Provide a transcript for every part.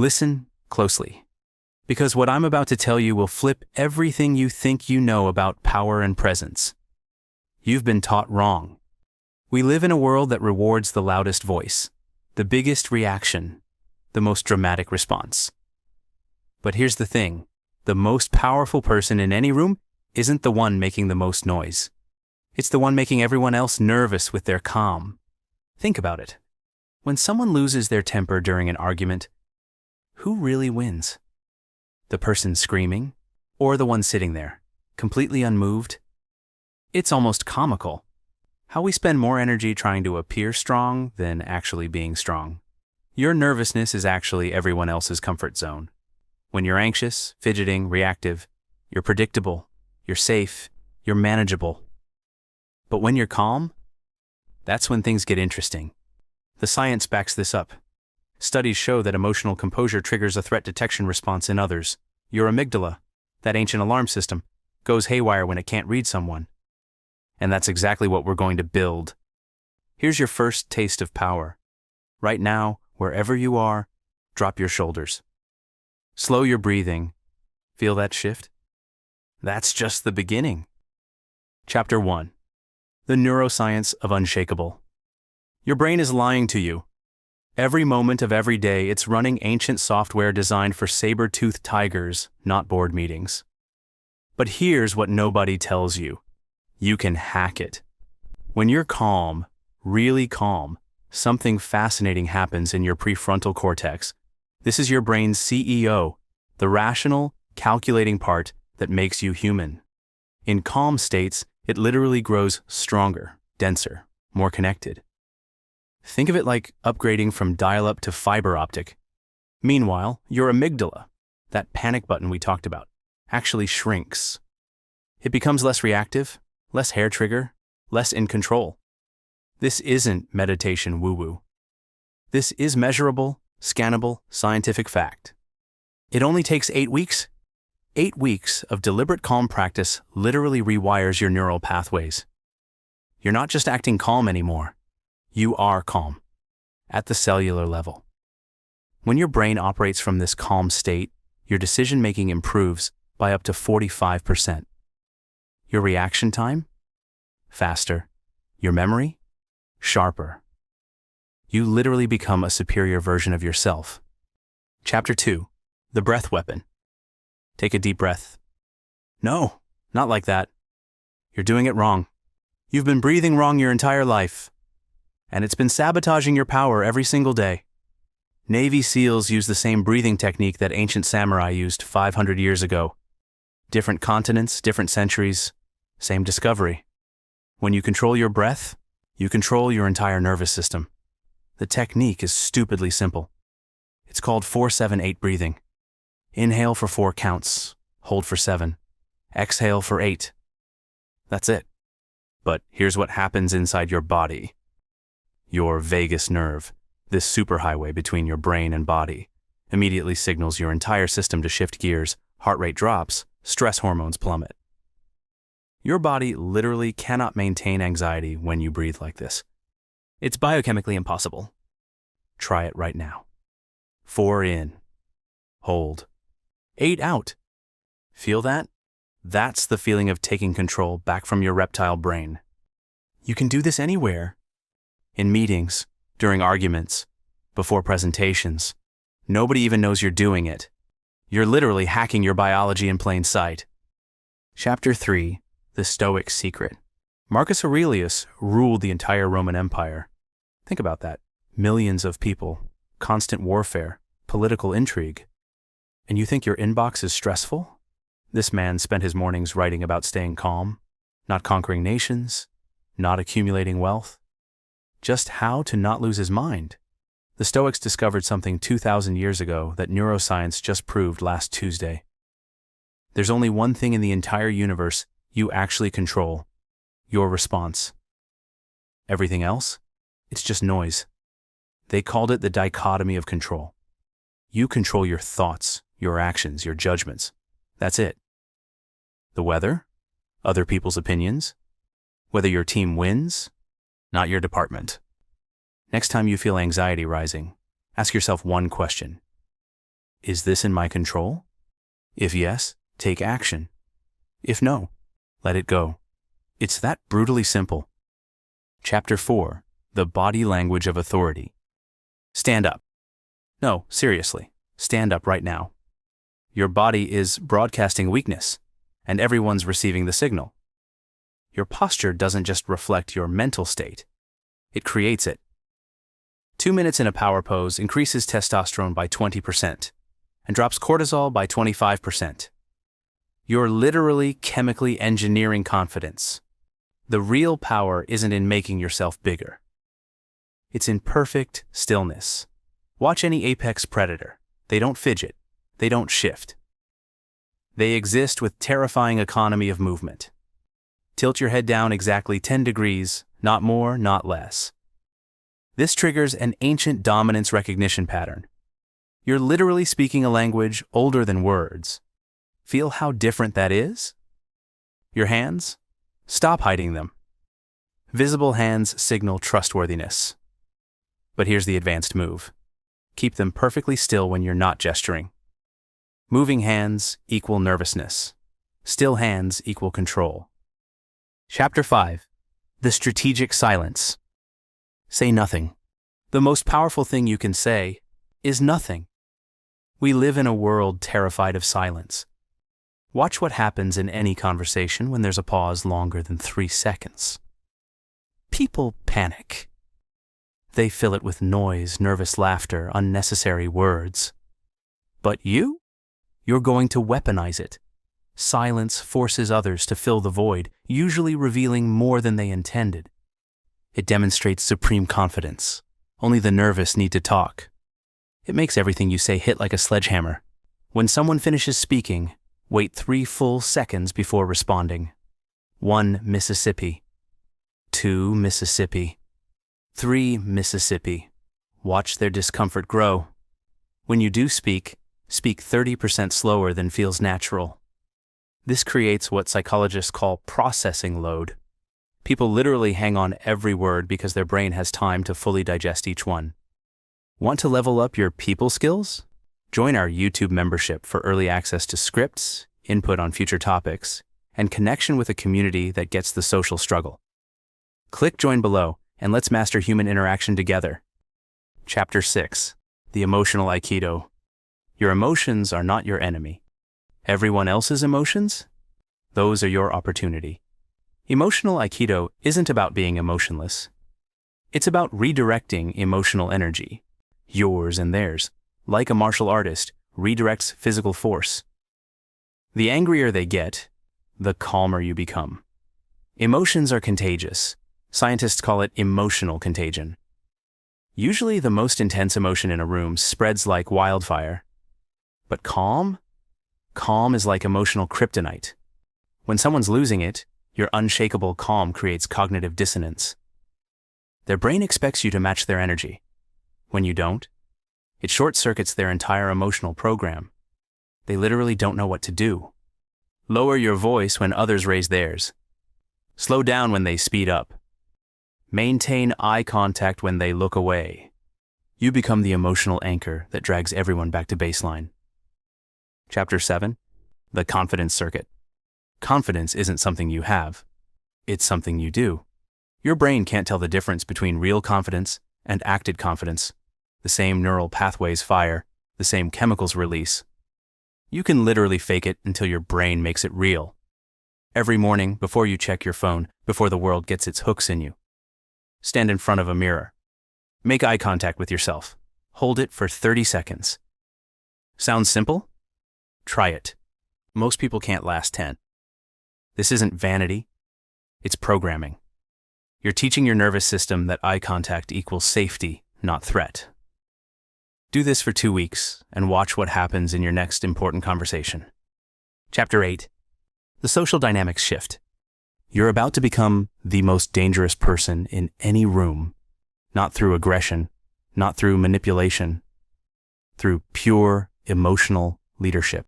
Listen closely, because what I'm about to tell you will flip everything you think you know about power and presence. You've been taught wrong. We live in a world that rewards the loudest voice, the biggest reaction, the most dramatic response. But here's the thing, the most powerful person in any room isn't the one making the most noise. It's the one making everyone else nervous with their calm. Think about it. When someone loses their temper during an argument, who really wins? The person screaming, or the one sitting there, completely unmoved? It's almost comical how we spend more energy trying to appear strong than actually being strong. Your nervousness is actually everyone else's comfort zone. When you're anxious, fidgeting, reactive, you're predictable, you're safe, you're manageable. But when you're calm, that's when things get interesting. The science backs this up. Studies show that emotional composure triggers a threat detection response in others. Your amygdala, that ancient alarm system, goes haywire when it can't read someone. And that's exactly what we're going to build. Here's your first taste of power. Right now, wherever you are, drop your shoulders. Slow your breathing. Feel that shift? That's just the beginning. Chapter 1. The neuroscience of Unshakeable. Your brain is lying to you. Every moment of every day, it's running ancient software designed for saber-toothed tigers, not board meetings. But here's what nobody tells you. You can hack it. When you're calm, really calm, something fascinating happens in your prefrontal cortex. This is your brain's CEO, the rational, calculating part that makes you human. In calm states, it literally grows stronger, denser, more connected. Think of it like upgrading from dial-up to fiber optic. Meanwhile, your amygdala, that panic button we talked about, actually shrinks. It becomes less reactive, less hair trigger, less in control. This isn't meditation woo-woo. This is measurable, scannable, scientific fact. It only takes 8 weeks. 8 weeks of deliberate calm practice literally rewires your neural pathways. You're not just acting calm anymore. You are calm, at the cellular level. When your brain operates from this calm state, your decision-making improves by up to 45%. Your reaction time? Faster. Your memory? Sharper. You literally become a superior version of yourself. Chapter 2. The breath weapon. Take a deep breath. No, not like that. You're doing it wrong. You've been breathing wrong your entire life. And it's been sabotaging your power every single day. Navy SEALs use the same breathing technique that ancient samurai used 500 years ago. Different continents, different centuries, same discovery. When you control your breath, you control your entire nervous system. The technique is stupidly simple. It's called 4-7-8 breathing. Inhale for 4 counts, hold for 7, exhale for 8. That's it. But here's what happens inside your body. Your vagus nerve, this superhighway between your brain and body, immediately signals your entire system to shift gears, heart rate drops, stress hormones plummet. Your body literally cannot maintain anxiety when you breathe like this. It's biochemically impossible. Try it right now. 4 in. Hold. 8 out. Feel that? That's the feeling of taking control back from your reptile brain. You can do this anywhere. In meetings, during arguments, before presentations. Nobody even knows you're doing it. You're literally hacking your biology in plain sight. Chapter 3. The Stoic Secret. Marcus Aurelius ruled the entire Roman Empire. Think about that. Millions of people, constant warfare, political intrigue. And you think your inbox is stressful? This man spent his mornings writing about staying calm, not conquering nations, not accumulating wealth. Just how to not lose his mind. The Stoics discovered something 2,000 years ago that neuroscience just proved last Tuesday. There's only one thing in the entire universe you actually control: your response. Everything else? It's just noise. They called it the dichotomy of control. You control your thoughts, your actions, your judgments. That's it. The weather? Other people's opinions? Whether your team wins? Not your department. Next time you feel anxiety rising, ask yourself one question. Is this in my control? If yes, take action. If no, let it go. It's that brutally simple. Chapter 4. The Body Language of Authority. Stand up. No, seriously, stand up right now. Your body is broadcasting weakness, and everyone's receiving the signal. Your posture doesn't just reflect your mental state, it creates it. 2 minutes in a power pose increases testosterone by 20% and drops cortisol by 25%. You're literally chemically engineering confidence. The real power isn't in making yourself bigger. It's in perfect stillness. Watch any apex predator. They don't fidget. They don't shift. They exist with terrifying economy of movement. Tilt your head down exactly 10 degrees, not more, not less. This triggers an ancient dominance recognition pattern. You're literally speaking a language older than words. Feel how different that is? Your hands? Stop hiding them. Visible hands signal trustworthiness. But here's the advanced move. Keep them perfectly still when you're not gesturing. Moving hands equal nervousness. Still hands equal control. Chapter 5. The Strategic Silence. Say nothing. The most powerful thing you can say is nothing. We live in a world terrified of silence. Watch what happens in any conversation when there's a pause longer than 3 seconds. People panic. They fill it with noise, nervous laughter, unnecessary words. But you're going to weaponize it. Silence forces others to fill the void, usually revealing more than they intended. It demonstrates supreme confidence. Only the nervous need to talk. It makes everything you say hit like a sledgehammer. When someone finishes speaking, wait 3 full seconds before responding. 1 Mississippi. 2 Mississippi. 3 Mississippi. Watch their discomfort grow. When you do speak 30% slower than feels natural. This creates what psychologists call processing load. People literally hang on every word because their brain has time to fully digest each one. Want to level up your people skills? Join our YouTube membership for early access to scripts, input on future topics, and connection with a community that gets the social struggle. Click join below, and let's master human interaction together. Chapter 6. The Emotional Aikido. Your emotions are not your enemy. Everyone else's emotions? Those are your opportunity. Emotional Aikido isn't about being emotionless. It's about redirecting emotional energy, yours and theirs, like a martial artist redirects physical force. The angrier they get, the calmer you become. Emotions are contagious. Scientists call it emotional contagion. Usually the most intense emotion in a room spreads like wildfire. But calm? Calm is like emotional kryptonite. When someone's losing it, your unshakable calm creates cognitive dissonance. Their brain expects you to match their energy. When you don't, it short-circuits their entire emotional program. They literally don't know what to do. Lower your voice when others raise theirs. Slow down when they speed up. Maintain eye contact when they look away. You become the emotional anchor that drags everyone back to baseline. Chapter 7. The Confidence Circuit. Confidence isn't something you have. It's something you do. Your brain can't tell the difference between real confidence and acted confidence. The same neural pathways fire, the same chemicals release. You can literally fake it until your brain makes it real. Every morning, before you check your phone, before the world gets its hooks in you, stand in front of a mirror. Make eye contact with yourself. Hold it for 30 seconds. Sounds simple? Try it. Most people can't last 10. This isn't vanity. It's programming. You're teaching your nervous system that eye contact equals safety, not threat. Do this for 2 weeks and watch what happens in your next important conversation. Chapter 8. The Social Dynamics Shift. You're about to become the most dangerous person in any room, not through aggression, not through manipulation, through pure emotional leadership.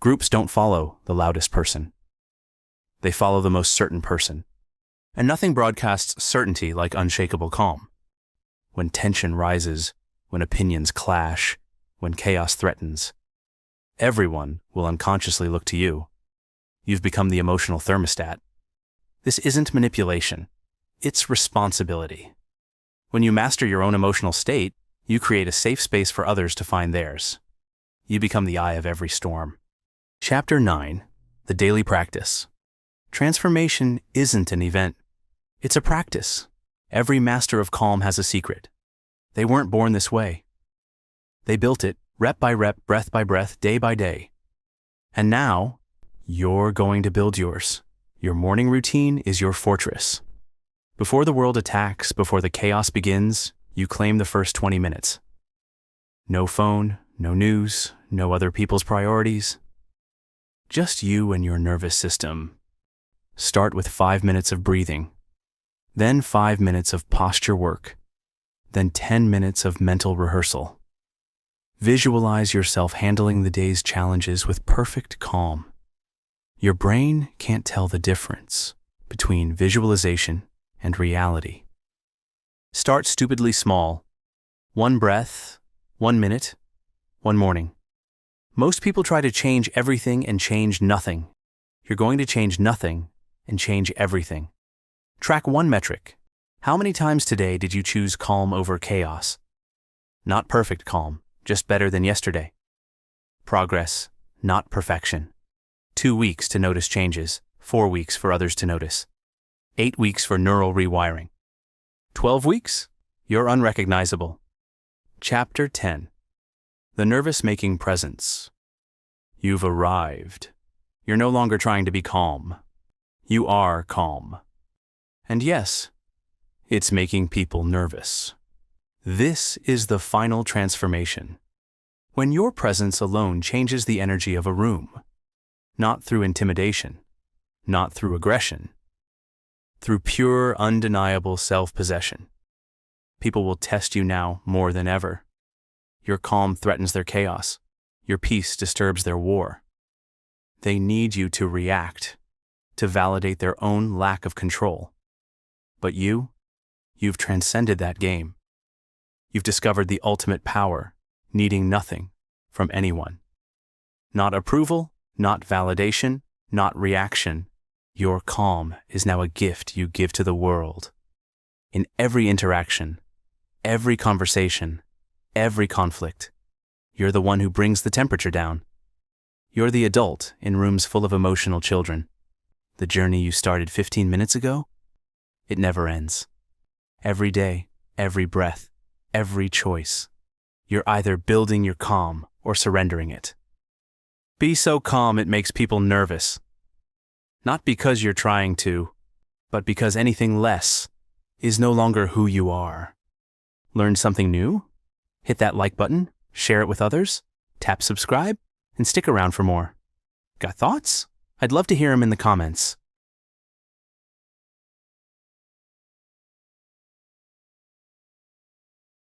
Groups don't follow the loudest person. They follow the most certain person. And nothing broadcasts certainty like unshakable calm. When tension rises, when opinions clash, when chaos threatens, everyone will unconsciously look to you. You've become the emotional thermostat. This isn't manipulation. It's responsibility. When you master your own emotional state, you create a safe space for others to find theirs. You become the eye of every storm. Chapter 9. The Daily Practice. Transformation isn't an event. It's a practice. Every master of calm has a secret. They weren't born this way. They built it, rep by rep, breath by breath, day by day. And now, you're going to build yours. Your morning routine is your fortress. Before the world attacks, before the chaos begins, you claim the first 20 minutes. No phone, no news, no other people's priorities. Just you and your nervous system. Start with 5 minutes of breathing, then 5 minutes of posture work, then 10 minutes of mental rehearsal. Visualize yourself handling the day's challenges with perfect calm. Your brain can't tell the difference between visualization and reality. Start stupidly small. 1 breath, 1 minute, 1 morning. Most people try to change everything and change nothing. You're going to change nothing and change everything. Track 1 metric. How many times today did you choose calm over chaos? Not perfect calm, just better than yesterday. Progress, not perfection. 2 weeks to notice changes, 4 weeks for others to notice. 8 weeks for neural rewiring. 12 weeks? You're unrecognizable. Chapter 10. The Nervous-Making Presence. You've arrived. You're no longer trying to be calm. You are calm. And yes, it's making people nervous. This is the final transformation. When your presence alone changes the energy of a room, not through intimidation, not through aggression, through pure, undeniable self-possession. People will test you now more than ever. Your calm threatens their chaos. Your peace disturbs their war. They need you to react, to validate their own lack of control. But you've transcended that game. You've discovered the ultimate power, needing nothing from anyone. Not approval, not validation, not reaction. Your calm is now a gift you give to the world. In every interaction, every conversation, every conflict, you're the one who brings the temperature down. You're the adult in rooms full of emotional children. The journey you started 15 minutes ago? It never ends. Every day, every breath, every choice, you're either building your calm or surrendering it. Be so calm it makes people nervous. Not because you're trying to, but because anything less is no longer who you are. Learn something new? Hit that like button, share it with others, tap subscribe, and stick around for more. Got thoughts? I'd love to hear them in the comments.